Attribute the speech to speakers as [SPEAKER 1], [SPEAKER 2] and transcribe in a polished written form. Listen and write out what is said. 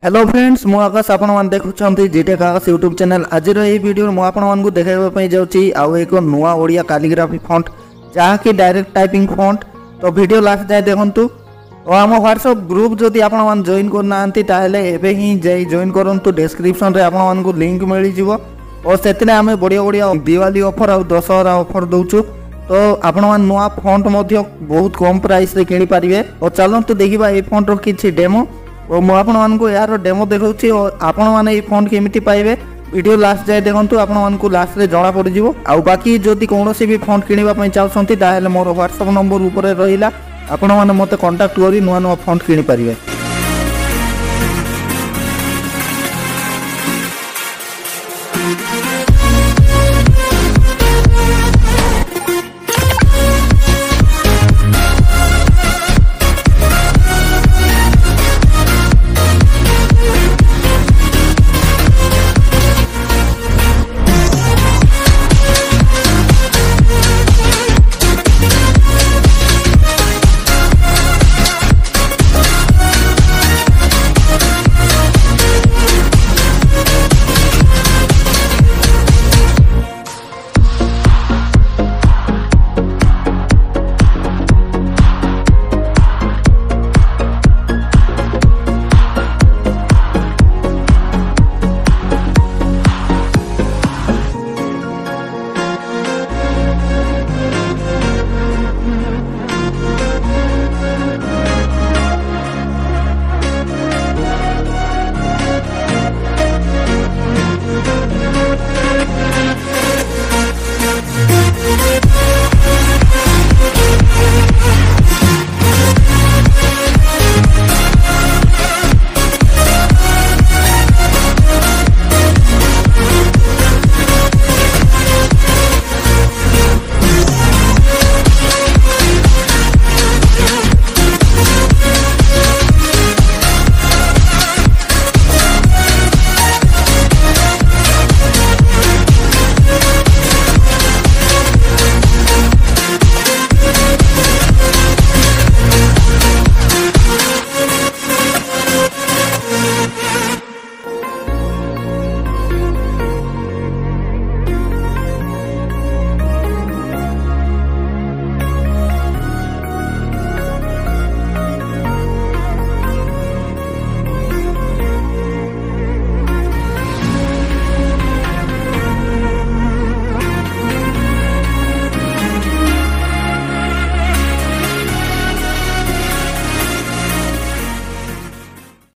[SPEAKER 1] Hello friends मु आकाश आपण मान देखुछंती जीटेक आकाश यूट्यूब चैनल। आज वीडियो मु आपण मान को देखाइबा पई जाउची आउ एक नुआ ओडिया कैलीग्राफी फॉन्ट जहा कि डायरेक्ट टाइपिंग फॉन्ट। तो वीडियो लास्ट जाए देखंतु और आम व्हाट्सएप ग्रुप जदि आपण मान जॉइन करनांती ताले एबे ही जाई जॉइन करंतु। डिस्क्रिप्शन रे आपण मान को लिंक मिली जिवो और सेतिने आमे बढ़िया बढ़िया दिवाली ऑफर और दशहरा ऑफर दउछु। तो आपण मान नुआ फॉन्ट मध्य बहुत कम प्राइस रे किनि पारिबे। और चलंतु देखिबा ए फॉन्ट रो किछि डेमो और मु आपण मान को यार डेमो देखौछि और आपण माने ए फॉन्ट केमिति पाइबे वीडियो लास्ट जाए देखंतु। आपण मान को लास्ट रे जणा पड़ जिवो। आ बाकी जदि कोनोसी भी फॉन्ट किनिबा पई चाहछंती ताहेले मोर व्हाट्सएप नंबर ऊपर रहिला, आपण माने मते कांटेक्ट करी नुआ नुआ फॉन्ट किनि पारिबे।